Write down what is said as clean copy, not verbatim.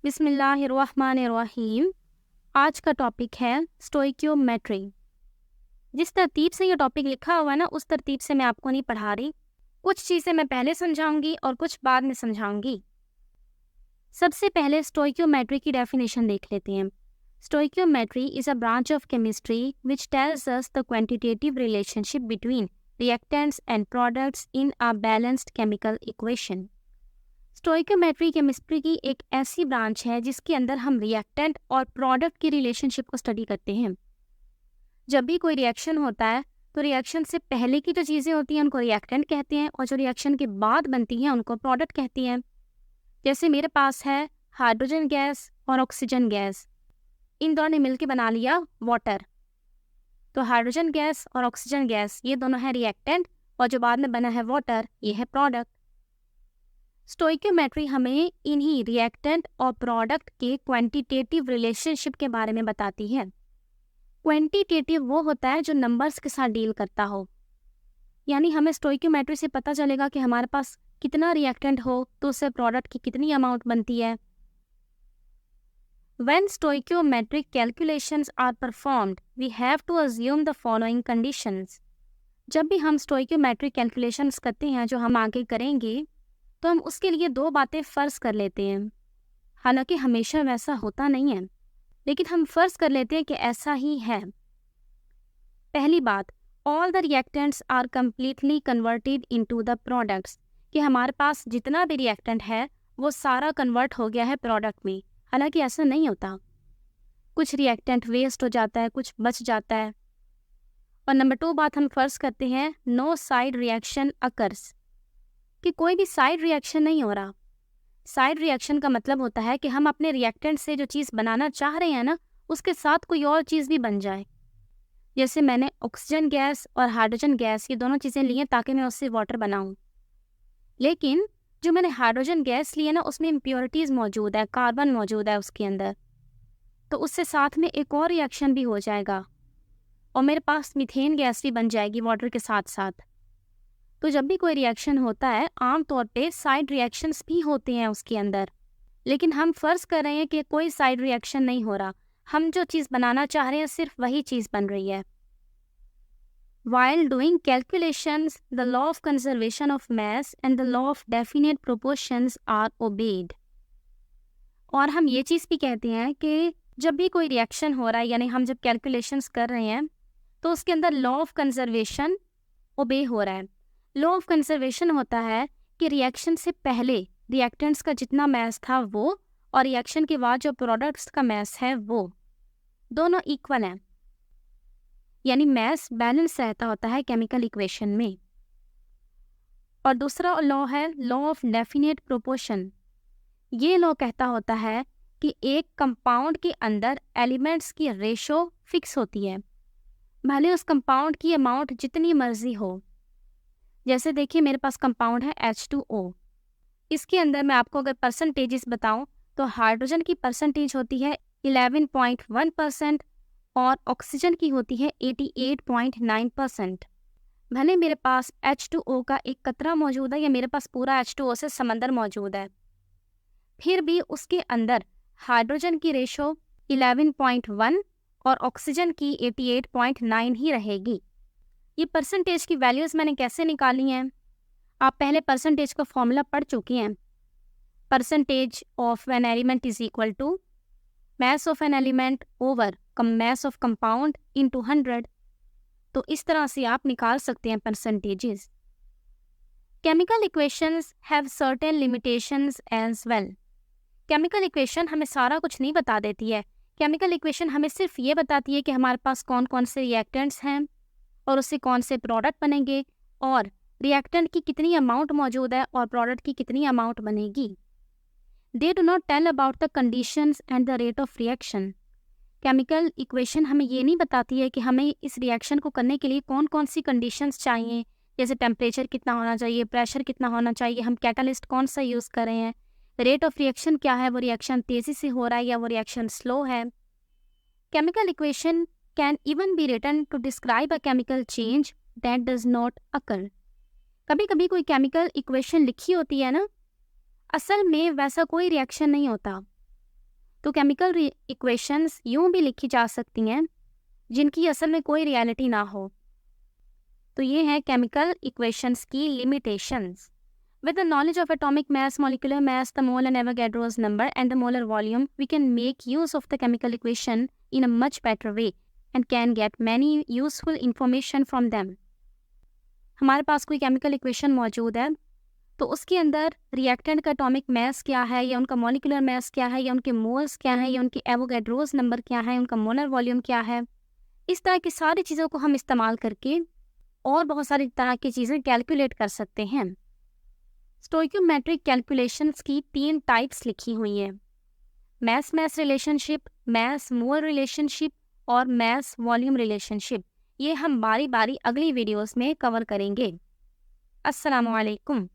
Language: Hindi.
बिस्मिल्लाहिर्रहमानिर्रहीम। आज का टॉपिक है स्टोइकियोमेट्री। जिस तरतीब से ये टॉपिक लिखा हुआ है ना, उस तरतीब से मैं आपको नहीं पढ़ा रही। कुछ चीज़ें मैं पहले समझाऊंगी और कुछ बाद में समझाऊंगी। सबसे पहले स्टोइकियोमेट्री की डेफिनेशन देख लेते हैं। Stoichiometry is a branch of chemistry which tells us the quantitative relationship between reactants and products in a balanced chemical equation. Stoichiometry chemistry की एक ऐसी ब्रांच है जिसके अंदर हम रिएक्टेंट और प्रोडक्ट की रिलेशनशिप को स्टडी करते हैं। जब भी कोई रिएक्शन होता है तो रिएक्शन से पहले की जो चीज़ें होती हैं उनको रिएक्टेंट कहते हैं और जो रिएक्शन के बाद बनती हैं उनको प्रोडक्ट कहती हैं। जैसे मेरे पास है हाइड्रोजन गैस और ऑक्सीजन गैस, इन दोनों ने मिलकर बना लिया वाटर। तो हाइड्रोजन गैस और ऑक्सीजन गैस ये दोनों है रिएक्टेंट और जो बाद में बना है वाटर ये है प्रोडक्ट। स्टोइकियोमेट्री हमें इन्हीं रिएक्टेंट और प्रोडक्ट के क्वांटिटेटिव रिलेशनशिप के बारे में बताती है। क्वांटिटेटिव वो होता है जो नंबर्स के साथ डील करता हो, यानी हमें स्टोइकियोमेट्री से पता चलेगा कि हमारे पास कितना रिएक्टेंट हो तो उससे प्रोडक्ट की कितनी अमाउंट बनती है। When stoichiometric calculations are performed, we have to assume the following conditions. जब भी हम स्टोइकियोमेट्रिक कैलकुलेशंस करते हैं जो हम आगे करेंगे, तो हम उसके लिए दो बातें फ़र्ज़ कर लेते हैं। हालांकि हमेशा वैसा होता नहीं है, लेकिन हम फ़र्ज़ कर लेते हैं कि ऐसा ही है। पहली बात, all the reactants are completely converted into the products, कि हमारे पास जितना भी रिएक्टेंट है वो सारा कन्वर्ट हो गया है प्रोडक्ट में। हालांकि ऐसा नहीं होता, कुछ रिएक्टेंट वेस्ट हो जाता है, कुछ बच जाता है। और नंबर 2 बात हम फ़र्ज़ करते हैं, नो साइड रिएक्शन अकर्स, कि कोई भी साइड रिएक्शन नहीं हो रहा। साइड रिएक्शन का मतलब होता है कि हम अपने रिएक्टेंट से जो चीज़ बनाना चाह रहे हैं ना, उसके साथ कोई और चीज़ भी बन जाए। जैसे मैंने ऑक्सीजन गैस और हाइड्रोजन गैस ये दोनों चीज़ें ली हैं ताकि मैं उससे वाटर बनाऊं, लेकिन जो मैंने हाइड्रोजन गैस ली है ना उसमें इम्प्योरिटीज़ मौजूद है, कार्बन मौजूद है उसके अंदर, तो उससे साथ में एक और रिएक्शन भी हो जाएगा और मेरे पास मीथेन गैस भी बन जाएगी वाटर के साथ साथ। तो जब भी कोई रिएक्शन होता है आमतौर पे साइड रिएक्शंस भी होते हैं उसके अंदर, लेकिन हम फ़र्ज़ कर रहे हैं कि कोई साइड रिएक्शन नहीं हो रहा, हम जो चीज़ बनाना चाह रहे हैं सिर्फ वही चीज़ बन रही है। While doing calculations, the law of conservation of mass and the law of definite proportions are obeyed. और हम ये चीज़ भी कहते हैं कि जब भी कोई रिएक्शन हो रहा है, यानी हम जब कैलकुलेशंस कर रहे हैं, तो उसके अंदर लॉ ऑफ कंजर्वेशन ओबे हो रहा है। लॉ ऑफ कंजर्वेशन होता है कि रिएक्शन से पहले रिएक्टेंट्स का जितना मैस था वो और रिएक्शन के बाद जो प्रोडक्ट्स का मैस है वो दोनों इक्वल हैं, यानी मैस बैलेंस रहता होता है केमिकल इक्वेशन में। और दूसरा लॉ है लॉ ऑफ डेफिनेट प्रोपोर्शन। ये लॉ कहता होता है कि एक कंपाउंड के अंदर एलिमेंट्स की रेशो फिक्स होती है, भले उस कंपाउंड की अमाउंट जितनी मर्जी हो। जैसे देखिए मेरे पास कंपाउंड है H2O, इसके अंदर मैं आपको अगर परसेंटेजेस बताऊं तो हाइड्रोजन की परसेंटेज होती है 11.1% और ऑक्सीजन की होती है 88.9%। भले मेरे पास H2O का एक कतरा मौजूद है या मेरे पास पूरा H2O से समंदर मौजूद है, फिर भी उसके अंदर हाइड्रोजन की रेशो 11.1 और ऑक्सीजन की 88.9 ही रहेगी। ये परसेंटेज की वैल्यूज़ मैंने कैसे निकाली हैं? आप पहले परसेंटेज का फॉर्मूला पढ़ चुके हैं। Percentage of an element is equal to mass of an element over mass of compound into 100। तो इस तरह से आप निकाल सकते हैं percentages. Chemical equations have certain limitations as well. Chemical equation हमें सारा कुछ नहीं बता देती है। केमिकल इक्वेशन हमें सिर्फ ये बताती है कि हमारे पास कौन कौन से रिएक्टेंट्स हैं और उससे कौन से प्रोडक्ट बनेंगे और रिएक्टेंट की कितनी अमाउंट मौजूद है और प्रोडक्ट की कितनी अमाउंट बनेगी। They do not tell about the conditions and the rate of reaction. Chemical equation हमें ये नहीं बताती है कि हमें इस रिएक्शन को करने के लिए कौन कौन सी कंडीशंस चाहिए, जैसे टेम्परेचर कितना होना चाहिए, प्रेशर कितना होना चाहिए, हम कैटालिस्ट कौन सा यूज़ कर रहे हैं, रेट ऑफ रिएक्शन क्या है, वो रिएक्शन तेज़ी से हो रहा है या वो रिएक्शन स्लो है। Chemical equation can even be written to describe a chemical change that does not occur. कभी कभी कोई केमिकल इक्वेशन लिखी होती है ना, असल में वैसा कोई रिएक्शन नहीं होता, तो केमिकल इक्वेशंस यूं भी लिखी जा सकती हैं जिनकी असल में कोई रियलिटी ना हो। तो ये है केमिकल इक्वेशंस की limitations. With the knowledge of atomic mass, molecular mass, the mole and Avogadro's number, and the molar volume, we can make use of the chemical equation in a much better way and can get many useful information from them. हमारे पास कोई केमिकल इक्वेशन मौजूद है तो उसके अंदर रिएक्टेंट का एटॉमिक मास क्या है, या उनका मॉलिक्यूलर मास क्या है, या उनके मोल्स क्या है, या उनकी एवोगैड्रोस नंबर क्या है, उनका मोलर वॉल्यूम क्या है, इस तरह की सारी चीज़ों को हम इस्तेमाल करके और बहुत सारी तरह की चीज़ें कैलकुलेट कर सकते हैं। स्टोइकियोमेट्रिक कैलकुलेशंस की 3 टाइप्स लिखी हुई हैं, मैस मैस रिलेशनशिप, मैस मोल रिलेशनशिप और मैस वॉल्यूम रिलेशनशिप। ये हम बारी बारी अगली वीडियोस में कवर करेंगे। अस्सलामु अलैकुम।